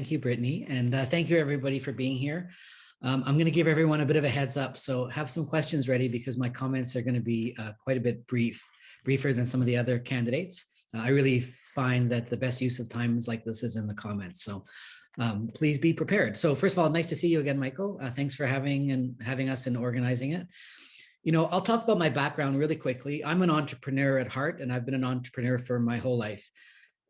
Thank you, Brittany, and thank you everybody for being here. I'm going to give everyone a bit of a heads up, so have some questions ready because my comments are going to be quite a bit briefer than some of the other candidates. I really find that the best use of times like this is in the comments, so please be prepared. So first of all, nice to see you again, Michael. Thanks for having us and organizing it. You know, I'll talk about my background really quickly. I'm an entrepreneur at heart, and I've been an entrepreneur for my whole life.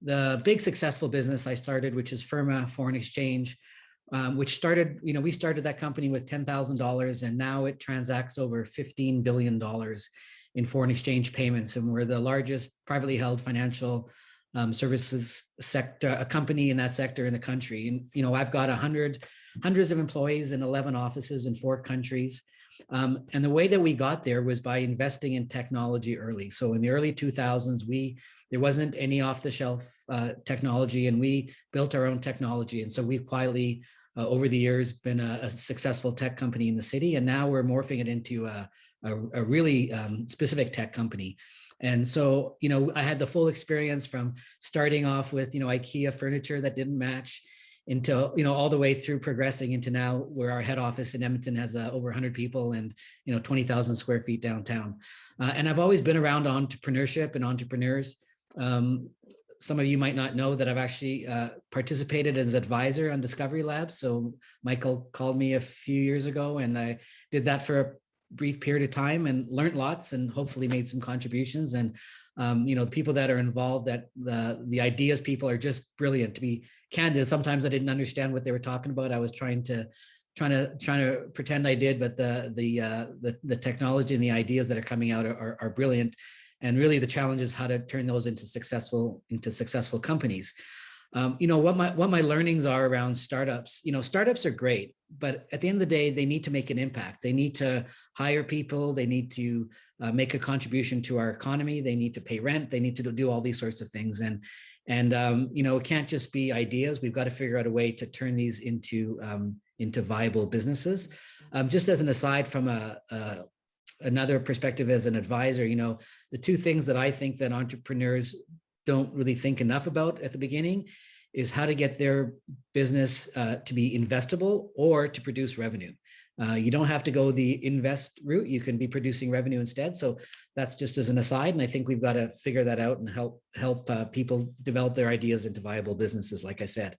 The big successful business I started, which is FIRMA Foreign Exchange, which started, we started that company with $10,000 and now it transacts over $15 billion in foreign exchange payments. And we're the largest privately held financial services sector, a company in that sector in the country. And, I've got hundreds of employees in 11 offices in 4 countries. And the way that we got there was by investing in technology early. So in the early 2000s, there wasn't any off-the-shelf technology, and we built our own technology. And so we've quietly, over the years, been a successful tech company in the city, and now we're morphing it into a really specific tech company. And so, I had the full experience from starting off with, IKEA furniture that didn't match into, all the way through progressing into now where our head office in Edmonton has over 100 people and, 20,000 square feet downtown. And I've always been around entrepreneurship and entrepreneurs. Some of you might not know that I've actually participated as advisor on Discovery Labs. So Michael called me a few years ago and I did that for a brief period of time and learned lots and hopefully made some contributions. And the people that are involved, that the ideas people are just brilliant. To be candid, sometimes I didn't understand what they were talking about. I was trying to pretend I did, but the technology and the ideas that are coming out are brilliant. And really the challenge is how to turn those into successful companies. What my learnings are around startups. Startups are great, but at the end of the day, they need to make an impact. They need to hire people. They need to make a contribution to our economy. They need to pay rent. They need to do all these sorts of things. And it can't just be ideas. We've got to figure out a way to turn these into viable businesses. Just as an aside from another perspective as an advisor, the 2 things that I think that entrepreneurs don't really think enough about at the beginning is how to get their business to be investable or to produce revenue. You don't have to go the invest route. You can be producing revenue instead. So that's just as an aside. And I think we've got to figure that out and help people develop their ideas into viable businesses, like I said.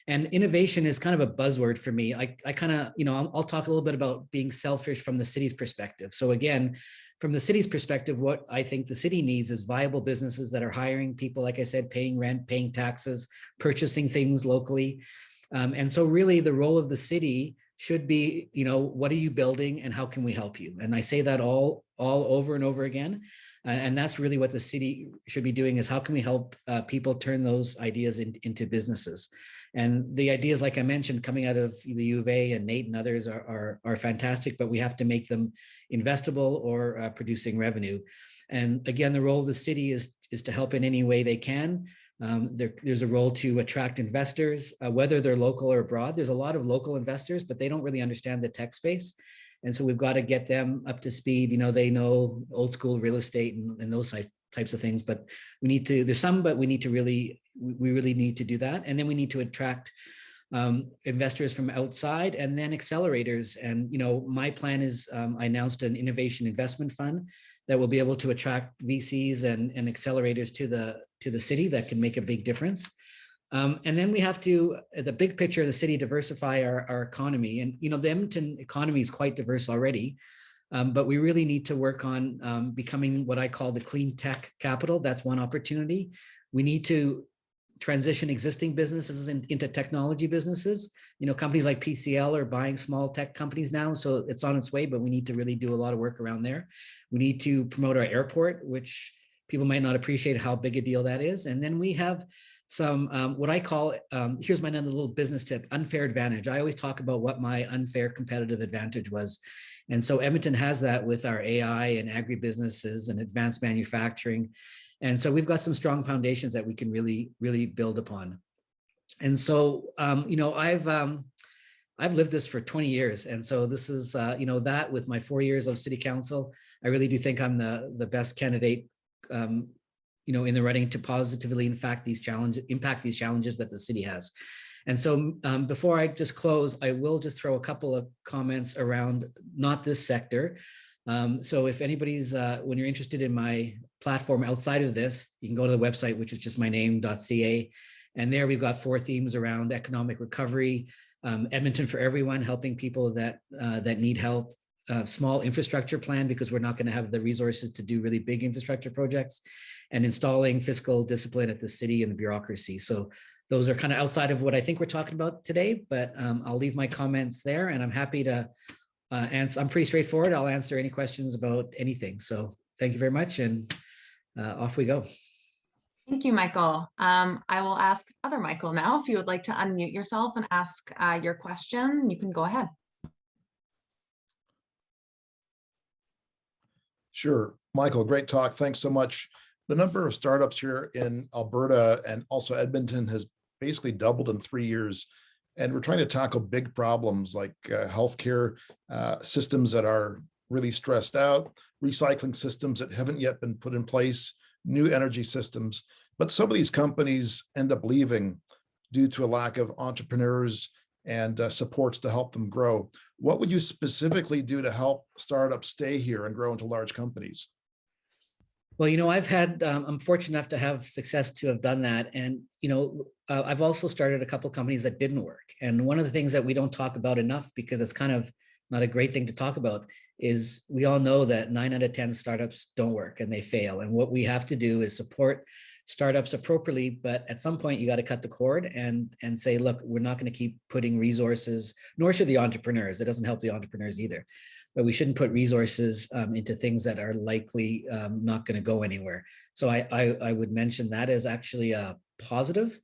And innovation is kind of a buzzword for me. I kind of, I'll talk a little bit about being selfish from the city's perspective. So again, from the city's perspective, what I think the city needs is viable businesses that are hiring people, like I said, paying rent, paying taxes, purchasing things locally. And so really the role of the city should be, what are you building and how can we help you? And I say that all over and over again. And that's really what the city should be doing, is how can we help people turn those ideas into businesses? And the ideas, like I mentioned, coming out of the U of A and Nate and others are fantastic, but we have to make them investable or producing revenue. And again, the role of the city is to help in any way they can. There's a role to attract investors, whether they're local or abroad. There's a lot of local investors, but they don't really understand the tech space. And so we've got to get them up to speed. They know old school real estate and those types of things, but there's some, but we really need to do that. And then we need to attract investors from outside and then accelerators. And, my plan is I announced an innovation investment fund that will be able to attract VCs and accelerators to the city that can make a big difference. And then we have to, the big picture of the city, diversify our economy. And, the Edmonton economy is quite diverse already, but we really need to work on becoming what I call the clean tech capital. That's one opportunity. We need to transition existing businesses into technology businesses. Companies like PCL are buying small tech companies now, so it's on its way, but we need to really do a lot of work around there. We need to promote our airport, which people might not appreciate how big a deal that is. And then we have some, what I call, here's my another little business tip, unfair advantage. I always talk about what my unfair competitive advantage was. And so Edmonton has that with our AI and agribusinesses and advanced manufacturing. And so we've got some strong foundations that we can really, really build upon. And so, I've lived this for 20 years. And so this is, that with my 4 years of city council, I really do think I'm the best candidate, in the running to positively impact these challenges that the city has. And so before I just close, I will just throw a couple of comments around not this sector. So if anybody's, when you're interested in my platform outside of this, you can go to the website, which is just my name.ca. And there we've got 4 themes around economic recovery, Edmonton for everyone, helping people that need help, small infrastructure plan, because we're not going to have the resources to do really big infrastructure projects, and installing fiscal discipline at the city and the bureaucracy. So those are kind of outside of what I think we're talking about today, but I'll leave my comments there, and I'm happy to answer. I'm pretty straightforward. I'll answer any questions about anything. So thank you very much, and off we go. Thank you, Michael. I will ask other Michael now. If you would like to unmute yourself and ask your question, you can go ahead. Sure. Michael, great talk. Thanks so much. The number of startups here in Alberta and also Edmonton has basically doubled in 3 years. And we're trying to tackle big problems like healthcare systems that are really stressed out, recycling systems that haven't yet been put in place, new energy systems. But some of these companies end up leaving due to a lack of entrepreneurs and supports to help them grow. What would you specifically do to help startups stay here and grow into large companies? Well, I'm fortunate enough to have success to have done that. And, I've also started a couple of companies that didn't work. And one of the things that we don't talk about enough, because it's kind of not a great thing to talk about, is we all know that 9 out of 10 startups don't work and they fail. And what we have to do is support startups appropriately, but at some point you got to cut the cord and say, look, we're not going to keep putting resources, nor should the entrepreneurs. It doesn't help the entrepreneurs either. But we shouldn't put resources into things that are likely not going to go anywhere. So I would mention that as actually a positive,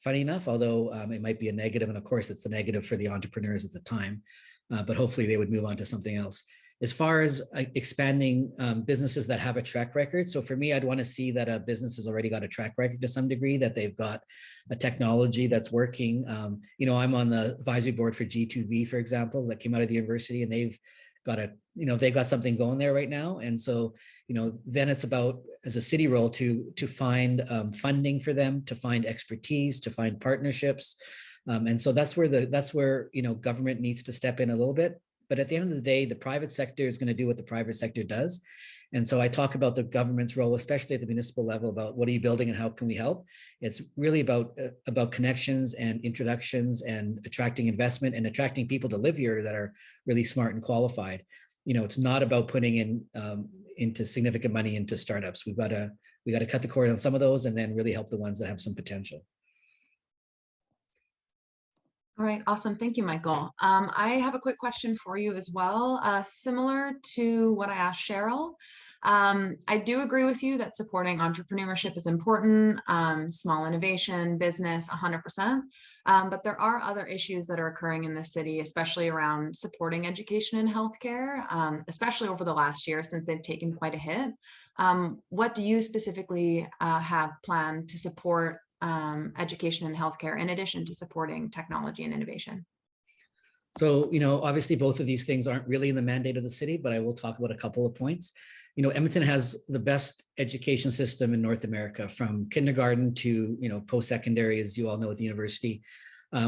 funny enough, although it might be a negative. And of course, it's the negative for the entrepreneurs at the time. But hopefully they would move on to something else. As far as expanding businesses that have a track record. So for me, I'd want to see that a business has already got a track record to some degree, that they've got a technology that's working. I'm on the advisory board for G2V, for example, that came out of the university, and they've got something going there right now. And so, then it's about, as a city role, to find funding for them, to find expertise, to find partnerships. And so that's where government needs to step in a little bit. But at the end of the day, the private sector is going to do what the private sector does. And so I talk about the government's role, especially at the municipal level, about what are you building and how can we help? It's really about connections and introductions and attracting investment and attracting people to live here that are really smart and qualified. It's not about putting into significant money into startups. We got to cut the cord on some of those and then really help the ones that have some potential. All right, awesome. Thank you, Michael. I have a quick question for you as well, similar to what I asked Cheryl. I do agree with you that supporting entrepreneurship is important, small innovation, business, 100%. But there are other issues that are occurring in the city, especially around supporting education and healthcare, especially over the last year since they've taken quite a hit. What do you specifically have planned to support education and healthcare, in addition to supporting technology and innovation? So, obviously both of these things aren't really in the mandate of the city, but I will talk about a couple of points. Edmonton has the best education system in North America, from kindergarten to, post-secondary, as you all know, at the university.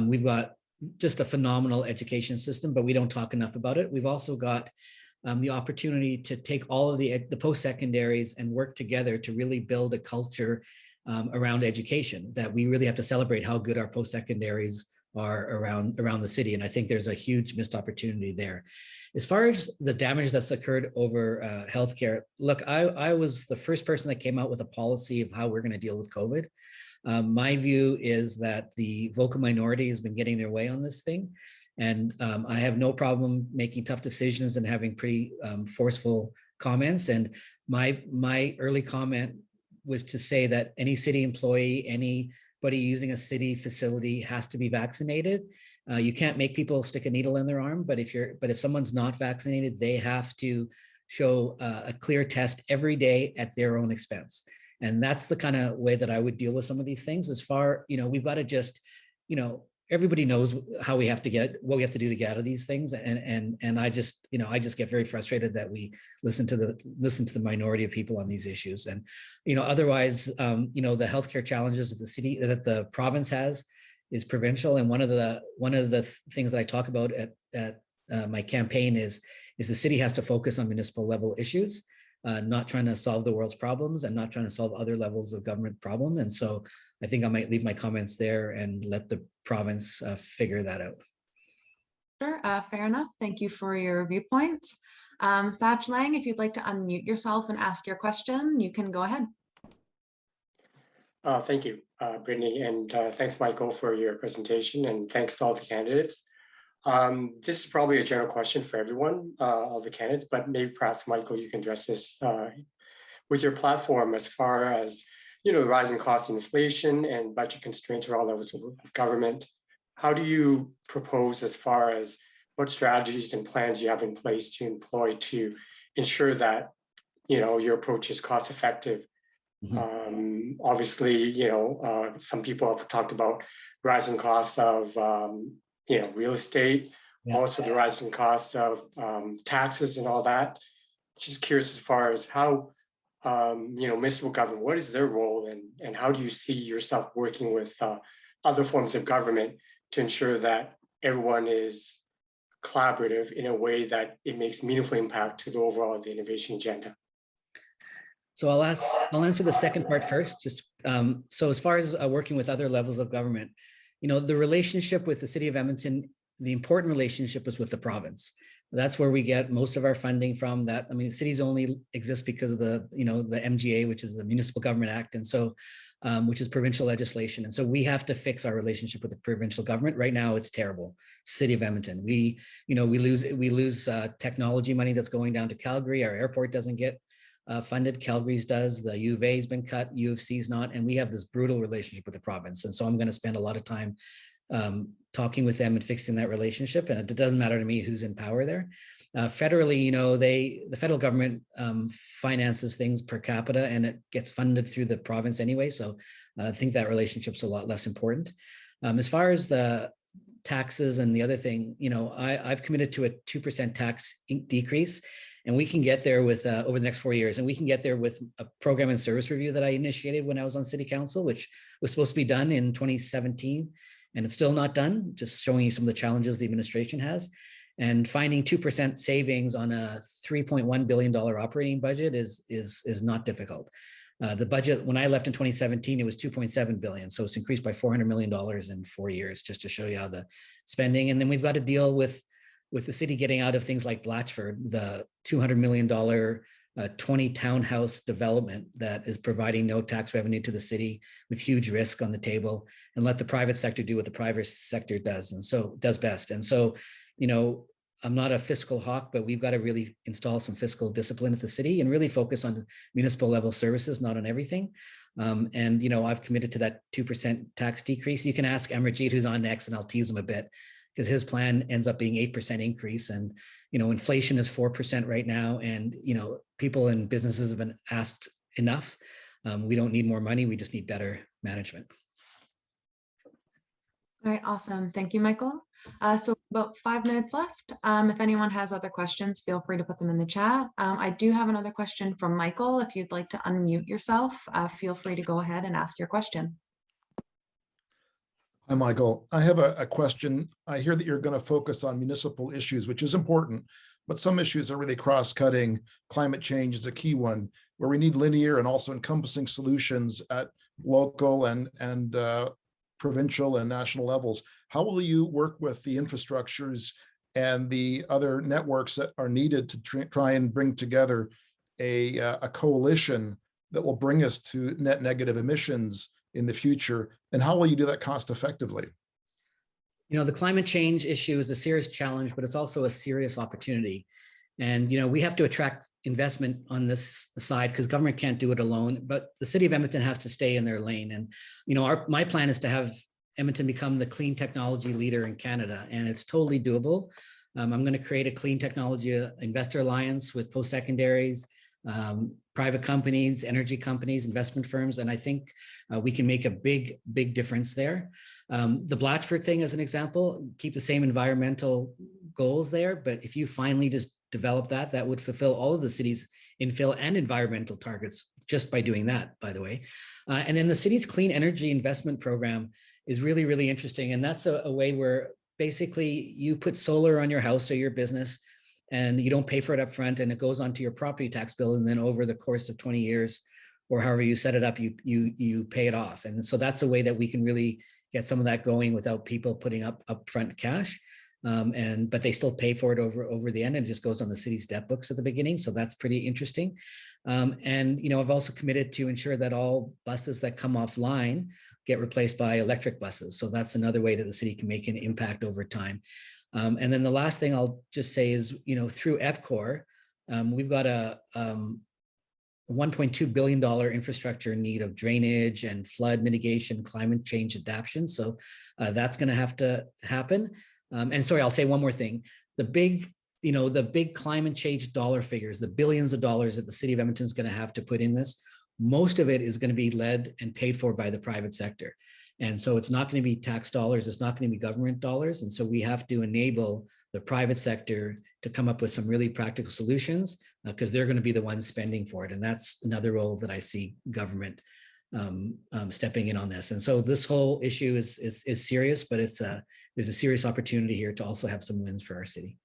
We've got just a phenomenal education system, but we don't talk enough about it. We've also got the opportunity to take all of the post-secondaries and work together to really build a culture around education, that we really have to celebrate how good our post-secondaries are around the city. And I think there's a huge missed opportunity there. As far as the damage that's occurred over healthcare, look, I was the first person that came out with a policy of how we're going to deal with COVID. My view is that the vocal minority has been getting their way on this thing. And I have no problem making tough decisions and having pretty forceful comments. And my early comment was to say that any city employee, anybody using a city facility has to be vaccinated. You can't make people stick a needle in their arm, but if someone's not vaccinated, they have to show a clear test every day at their own expense. And that's the kind of way that I would deal with some of these things. As far, we've got to just, everybody knows what we have to do to get out of these things. And I just get very frustrated that we listen to the minority of people on these issues. And, otherwise, the healthcare challenges that the province has, is provincial. And one of the things that I talk about at my campaign is the city has to focus on municipal level issues, not trying to solve the world's problems and not trying to solve other levels of government problem. And so I think I might leave my comments there and let the province figure that out. Sure, fair enough. Thank you for your viewpoints. Thach Lang, if you'd like to unmute yourself and ask your question, you can go ahead. Thank you, Brittany, and thanks, Michael, for your presentation, and thanks to all the candidates. This is probably a general question for everyone, all the candidates, but maybe perhaps, Michael, you can address this with your platform as far as, the rising cost of inflation and budget constraints for all levels of government. How do you propose as far as what strategies and plans you have in place to employ to ensure that, your approach is cost effective? Mm-hmm. Obviously, some people have talked about rising costs of, real estate, also the rising cost of taxes and all that. Just curious as far as how, municipal government, what is their role, and how do you see yourself working with other forms of government to ensure that everyone is collaborative in a way that it makes meaningful impact to the overall the innovation agenda? So I'll answer the second part first. Just so as far as working with other levels of government, the relationship with the city of Edmonton, the important relationship is with the province. That's where we get most of our funding from. The cities only exist because of the MGA, which is the Municipal Government Act, and so which is provincial legislation. And so we have to fix our relationship with the provincial government. Right now, it's terrible. City of Edmonton, we lose technology money that's going down to Calgary. Our airport doesn't get funded. Calgary's does. The U of A's been cut. U of C's not. And we have this brutal relationship with the province. And so I'm going to spend a lot of time talking with them and fixing that relationship. And it doesn't matter to me who's in power there. Federally, the federal government finances things per capita, and it gets funded through the province anyway. So I think that relationship's a lot less important. As far as the taxes and the other thing, I've committed to a 2% tax decrease. And we can get there with over the next 4 years. And we can get there with a program and service review that I initiated when I was on city council, which was supposed to be done in 2017. And it's still not done, just showing you some of the challenges the administration has. And finding 2% savings on a $3.1 billion operating budget is not difficult. The budget, when I left in 2017, it was $2.7 billion. So it's increased by $400 million in 4 years, just to show you how the spending. And then we've got to deal with the city getting out of things like Blatchford, the $200 million 20 townhouse development that is providing no tax revenue to the city with huge risk on the table, and let the private sector do what the private sector does, and so does best. And so, I'm not a fiscal hawk, but we've got to really install some fiscal discipline at the city and really focus on municipal level services, not on everything. And, I've committed to that 2% tax decrease. You can ask Amarjeet, who's on next, and I'll tease him a bit, because his plan ends up being 8% increase. And, inflation is 4% right now. And, people and businesses have been asked enough. We don't need more money. We just need better management. All right, awesome. Thank you, Michael. So about 5 minutes left. If anyone has other questions, feel free to put them in the chat. I do have another question from Michael. If you'd like to unmute yourself, feel free to go ahead and ask your question. Hi, Michael. I have a question. I hear that you're going to focus on municipal issues, which is important, but some issues are really cross-cutting. Climate change is a key one, where we need linear and also encompassing solutions at local and provincial and national levels. How will you work with the infrastructures and the other networks that are needed to try and bring together a coalition that will bring us to net negative emissions in the future? And how will you do that cost effectively? The climate change issue is a serious challenge, but it's also a serious opportunity. And, we have to attract investment on this side because government can't do it alone, but the city of Edmonton has to stay in their lane. And, my plan is to have Edmonton become the clean technology leader in Canada, and it's totally doable. I'm going to create a clean technology investor alliance with post-secondaries, private companies, energy companies, investment firms, and I think we can make a big, big difference there. The Blatchford thing, as an example, keep the same environmental goals there, but if you finally just develop that would fulfill all of the city's infill and environmental targets just by doing that, by the way. And then the city's clean energy investment program is really, really interesting. And that's a way where basically you put solar on your house or your business and you don't pay for it up front, and it goes onto your property tax bill. And then over the course of 20 years, or however you set it up, you pay it off. And so that's a way that we can really get some of that going without people putting up upfront cash. But they still pay for it over the end, and it just goes on the city's debt books at the beginning. So that's pretty interesting. And I've also committed to ensure that all buses that come offline get replaced by electric buses. So that's another way that the city can make an impact over time. And then the last thing I'll just say is, through EPCOR, we've got a $1.2 billion infrastructure need of drainage and flood mitigation, climate change adaptation. So that's going to have to happen. And sorry, I'll say one more thing. The big climate change dollar figures, the billions of dollars that the city of Edmonton is going to have to put in this, most of it is going to be led and paid for by the private sector. And so it's not going to be tax dollars, it's not going to be government dollars. And so we have to enable the private sector to come up with some really practical solutions, because they're going to be the ones spending for it. And that's another role that I see government stepping in on this. And so this whole issue is serious, but there's a serious opportunity here to also have some wins for our city.